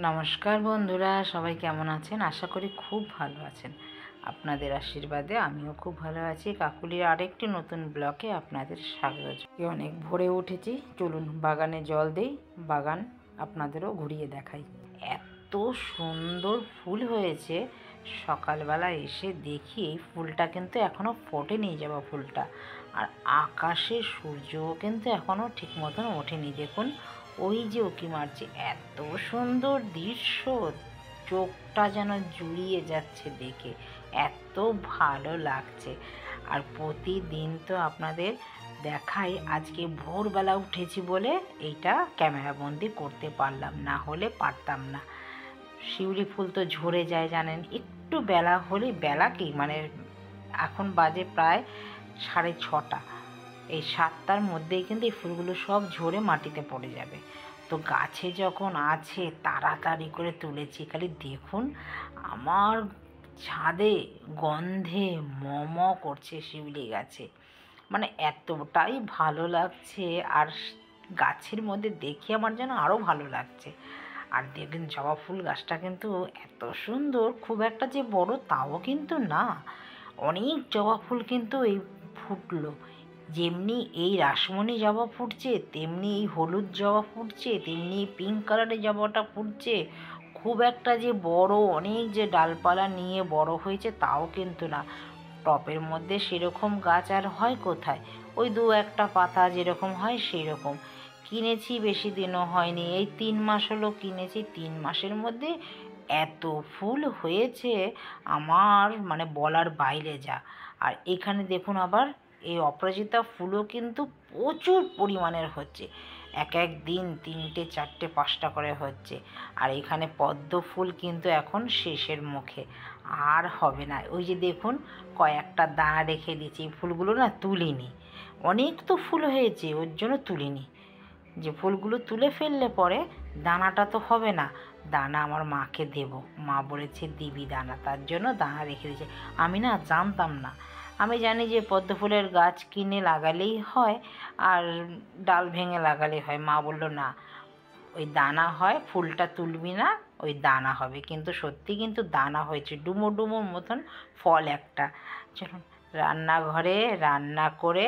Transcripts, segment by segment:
নমস্কার বন্ধুরা, সবাই কেমন আছেন? আশা করি খুব ভালো আছেন। আপনাদের আশীর্বাদে আমিও খুব ভালো আছি। কাকুলির আরেকটি নতুন ব্লগে আপনাদের স্বাগত। অনেক ভোরে উঠেছি, চলুন বাগানে জল দেই, বাগান আপনাদেরও ঘুরিয়ে দেখাই। এত সুন্দর ফুল হয়েছে, সকালবেলা এসে দেখি এই ফুলটা কিন্তু এখনও ফোটেনি, জবা ফুলটা। আর আকাশে সূর্যও কিন্তু এখনও ঠিক মতন ওঠেনি। দেখুন ওই যে উঁকি মারছে, এত সুন্দর দৃশ্য, চোখটা যেন জুড়িয়ে যাচ্ছে দেখে, এত ভালো লাগছে। আর প্রতিদিন তো আপনাদের দেখাই, আজকে ভোরবেলা উঠেছি বলে এইটা ক্যামেরাবন্দি করতে পারলাম, না হলে পারতাম না। শিউলি ফুল তো ঝরে যায় জানেন, একটু বেলা হলেই, বেলা কি মানে এখন বাজে প্রায় 6:30, এই 7টার মধ্যেই কিন্তু এই ফুলগুলো সব ঝরে মাটিতে পড়ে যাবে। তো গাছে যখন আছে তাড়াতাড়ি করে তুলেছি। খালি দেখুন আমার ছাদে গন্ধে মম করছে শিউলি গাছে, মানে এতটাই ভালো লাগছে। আর গাছের মধ্যে দেখে আমার যেন আরও ভালো লাগছে। আর দেখবেন জবা ফুল গাছটা কিন্তু এত সুন্দর, খুব একটা যে বড় তাও কিন্তু না, অনেক জবা ফুল কিন্তু এই ফুটলো। যেমনি এই রাসমণি জবা ফুটছে, তেমনি এই হলুদ জবা ফুটছে, তেমনি পিঙ্ক কালারের জবাটা ফুটছে। খুব একটা যে বড়, অনেক যে ডালপালা নিয়ে বড় হয়েছে তাও কিন্তু না। টবের মধ্যে সেরকম গাছ আর হয় কোথায়, ওই 2-1টা পাতা যেরকম হয় সেই রকম। কিনেছি, বেশি দিনও হয়নি, এই 3 মাস হলো কিনেছি। 3 মাসের মধ্যে এত ফুল হয়েছে আমার মানে বলার বাইরে যা। আর এখানে দেখুন আবার এই অপরাজিতা ফুলও কিন্তু প্রচুর পরিমাণের হচ্ছে, এক এক দিন 3টে 4টে 5টা করে হচ্ছে। আর এখানে পদ্ম ফুল কিন্তু এখন শেষের মুখে, আর হবে না। ওই যে দেখুন কয়েকটা দানা রেখে দিয়েছি, এই ফুলগুলো না তুলিনি, অনেক তো ফুল হয়েছে ওর জন্য তুলিনি। যে ফুলগুলো তুলে ফেললে পরে দানাটা তো হবে না, দানা আমার মাকে দেব, মা বলেছে দিবি দানা, তার জন্য দানা রেখে দিয়েছে। আমি না জানতাম না, আমি জানি যে পদ্ম ফুলের গাছ কিনে লাগালেই হয় আর ডাল ভেঙে লাগালেই হয়। মা বলল না, ওই দানা হয়, ফুলটা তুলবি না, ওই দানা হবে। কিন্তু সত্যি কিন্তু দানা হয়েছে, ডুমো ডুমোর মতন ফল একটা। চলুন রান্নাঘরে রান্না করে,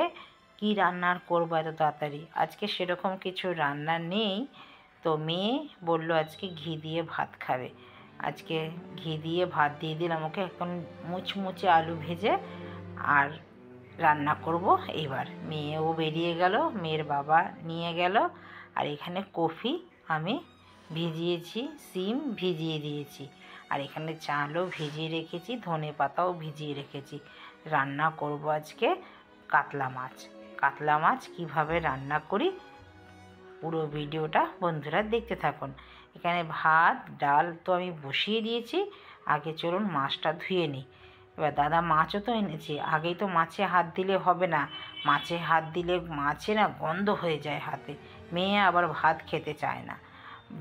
কি রান্নার করবো এত তাড়াতাড়ি, আজকে সেরকম কিছু রান্না নেই। তো মেয়ে বললো আজকে ঘি দিয়ে ভাত খাবে, আজকে ঘি দিয়ে ভাত দিয়ে দিলাম ওকে। এখন মুচমুচে আলু ভেজে আর রান্না করব। এবার মেয়েও বেরিয়ে গেল, মেয়ের বাবা নিয়ে গেল। আর এখানে কফি আমি ভিজিয়েছি, সিম ভিজিয়ে দিয়েছি, আর এখানে চালও ভিজিয়ে রেখেছি, ধনে পাতাও ভিজিয়ে রেখেছি। রান্না করব আজকে কাতলা মাছ। কাতলা মাছ কীভাবে রান্না করি পুরো ভিডিওটা বন্ধুরা দেখতে থাকুন। এখানে ভাত ডাল তো আমি বসিয়ে দিয়েছি, আগে চলুন মাছটা ধুয়ে নিই। এবার দাদা মাছও তো এনেছে, আগেই তো মাছে হাত দিলে হবে না, মাছে হাত দিলে মাছে না গন্ধ হয়ে যায় হাতে, মেয়ে আবার ভাত খেতে চায় না।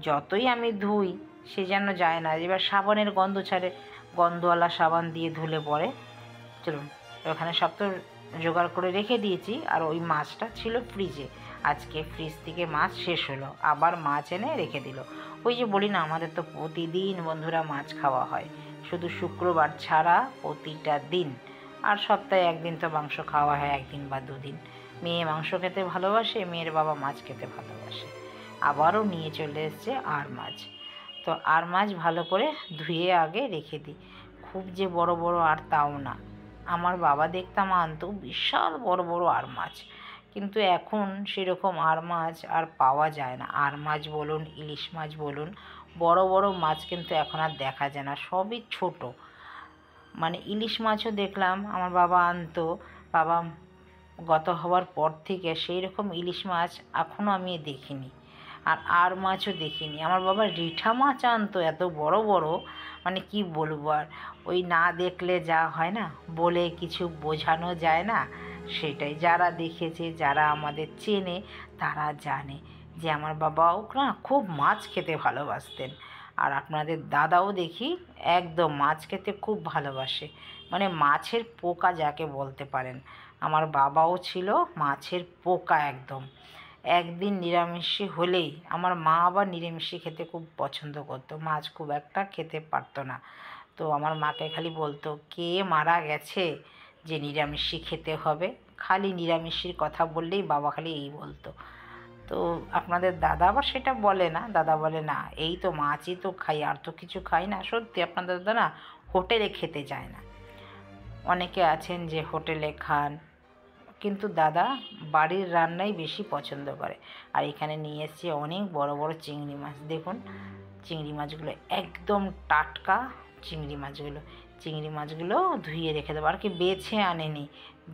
যতই আমি ধুই সে যেন যায় না, এবার সাবানের গন্ধ ছাড়ে, গন্ধওয়ালা সাবান দিয়ে ধুলে পরে। চলুন ওখানে সব তো জোগাড় করে রেখে দিয়েছি। আর ওই মাছটা ছিল ফ্রিজে, আজকে ফ্রিজ থেকে মাছ শেষ হলো, আবার মাছ এনে রেখে দিল। ওই যে বলি না, আমাদের তো প্রতিদিন বন্ধুরা মাছ খাওয়া হয়, শুধু শুক্রবার ছাড়া প্রতিটা দিন। আর সপ্তাহে একদিন তো মাংস খাওয়া হয়, 1 দিন বা 2 দিন। মেয়ে মাংস খেতে ভালোবাসে, মেয়ের বাবা মাছ খেতে ভালোবাসে। আবারও নিয়ে চলে এসছে আর মাছ। তো আর মাছ ভালো করে ধুয়ে আগে রেখে দিই, খুব যে বড় বড় আর তাও না। আমার বাবা দেখতাম আনতো বিশাল বড় বড় আর মাছ, কিন্তু এখন সেরকম আর মাছ আর পাওয়া যায় না। আর মাছ বলুন, ইলিশ মাছ বলুন, বড় বড় মাছ কিন্তু এখন আর দেখা যায় না, সবই ছোট। মানে ইলিশ মাছও দেখলাম আমার বাবা আনতো, বাবা গত হওয়ার পর থেকে সেই রকম ইলিশ মাছ এখনও আমি দেখিনি। আর মাছও দেখিনি। আমার বাবা রিঠা মাছ আনতো এত বড় বড়, মানে কি বলবো আর, ওই না দেখলে যা হয় না, বলে কিছু বোঝানো যায় না। সেটাই, যারা দেখেছে, যারা আমাদের চেনে তারা জানে যে আমার বাবাও না খুব মাছ খেতে ভালোবাসতেন। আর আপনাদের দাদাও দেখি একদম মাছ খেতে খুব ভালোবাসে, মানে মাছের পোকা যাকে বলতে পারেন। আমার বাবাও ছিল মাছের পোকা একদম। একদিন নিরামিষি হলেই, আমার মা আবার নিরামিষি খেতে খুব পছন্দ করতো, মাছ খুব একটা খেতে পারতো না। তো আমার মাকে খালি বলতো কে মারা গেছে যে নিরামিষি খেতে হবে, খালি নিরামিষির কথা বললেই বাবা খালি এই বলতো। তো আপনাদের দাদা আবার সেটা বলে না, দাদা বলে না এই তো মাছই তো খাই, আর তো কিছু খাই না। সত্যি আপনাদের দাদা না হোটেলে খেতে যায় না। অনেকে আছেন যে হোটেলে খান, কিন্তু দাদা বাড়ির রান্নাই বেশি পছন্দ করে। আর এখানে নিয়ে এসেছি অনেক বড় বড় চিংড়ি মাছ। দেখুন চিংড়ি মাছগুলো একদম টাটকা। চিংড়ি মাছগুলো ধুয়ে রেখে দেবো, আর কি বেছে আনেনি।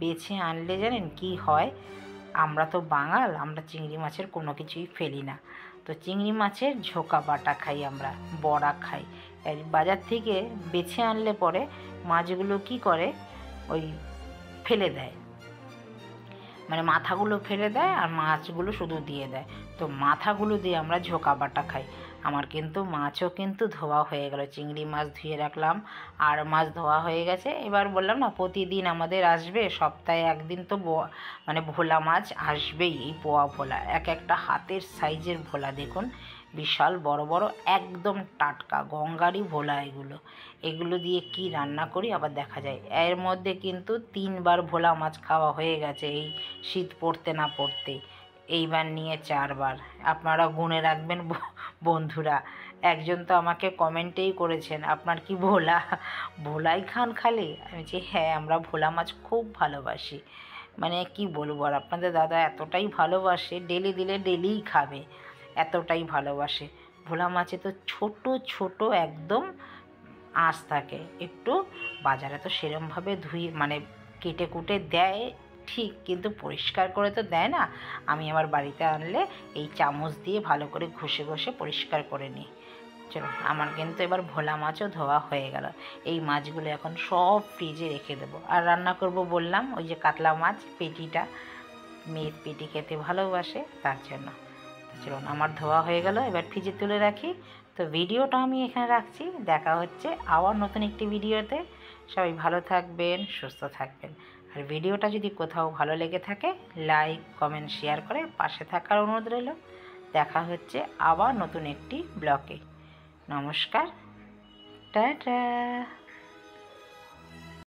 বেছে আনলে জানেন কি হয়, আমরা তো বাঙাল, আমরা চিংড়ি মাছের কোনো কিছুই ফেলি না। তো চিংড়ি মাছের ঝোকা বাটা খাই, আমরা বড়া খাই। বাজার থেকে বেছে আনলে পরে মাছগুলো কি করে ওই ফেলে দেয়, মানে মাথাগুলো ফেলে দেয় আর মাছগুলো শুধু দিয়ে দেয়। তো মাথাগুলো দিয়ে আমরা ঝোকা বাটা খাই। আমার কিন্তু মাছও কিন্তু ধোয়া হয়ে গেল, চিংড়ি মাছ ধুয়ে রাখলাম আর মাছ ধোয়া হয়ে গেছে। এবার বললাম না প্রতিদিন আমাদের আসবে, সপ্তাহে একদিন তো মানে ভোলা মাছ আসবেই। এই পোয়া ভোলা, এক একটা হাতের সাইজের ভোলা, দেখুন বিশাল বড় বড়, একদম টাটকা গঙ্গারই ভোলা এগুলো। এগুলো দিয়ে কি রান্না করি আবার দেখা যায়। এর মধ্যে কিন্তু 3বার ভোলা মাছ খাওয়া হয়ে গেছে এই শীত পড়তে না পড়তেই। এইবার নিয়ে 4বার। আপনারা গুনে রাখবেন বন্ধুরা। একজন তো আমাকে কমেন্টেই করেছেন আপনার কি ভোলাই খান খালি? আমি বলছি হ্যাঁ, আমরা ভোলা মাছ খুব ভালোবাসি। মানে কি বলবো, আর আপনাদের দাদা এতটাই ভালোবাসে, ডেলি দিলে ডেলিই খাবে, এতটাই ভালোবাসে। ভোলা মাছে তো ছোট ছোট একদম আঁশ থাকে একটু। বাজারে তো সেরমভাবে মানে কেটে কুটে দেয় ঠিক, কিন্তু পরিষ্কার করে তো দেয় না। আমি আমার বাড়িতে আনলে এই চামচ দিয়ে ভালো করে ঘষে ঘষে পরিষ্কার করে নিই। চলো, আমার কিন্তু এবার ভোলা মাছও ধোয়া হয়ে গেল। এই মাছগুলো এখন সব ফ্রিজে রেখে দেবো। আর রান্না করব বললাম ওই যে কাতলা মাছ পেটিটা, মেয়ের পেটি খেতে ভালোবাসে তার জন্য। চলুন, আমার ধোয়া হয়ে গেল, এবার ফ্রিজে তুলে রাখি। তো ভিডিওটা আমি এখানে রাখছি, দেখা হচ্ছে আবার নতুন একটি ভিডিওতে। সবাই ভালো থাকবেন, সুস্থ থাকবেন। আর ভিডিওটা যদি কোথাও ভালো লেগে থাকে লাইক কমেন্ট শেয়ার করে পাশে থাকার অনুরোধ রইল। দেখা হচ্ছে আবার নতুন একটি ব্লগে। নমস্কার, টাটা।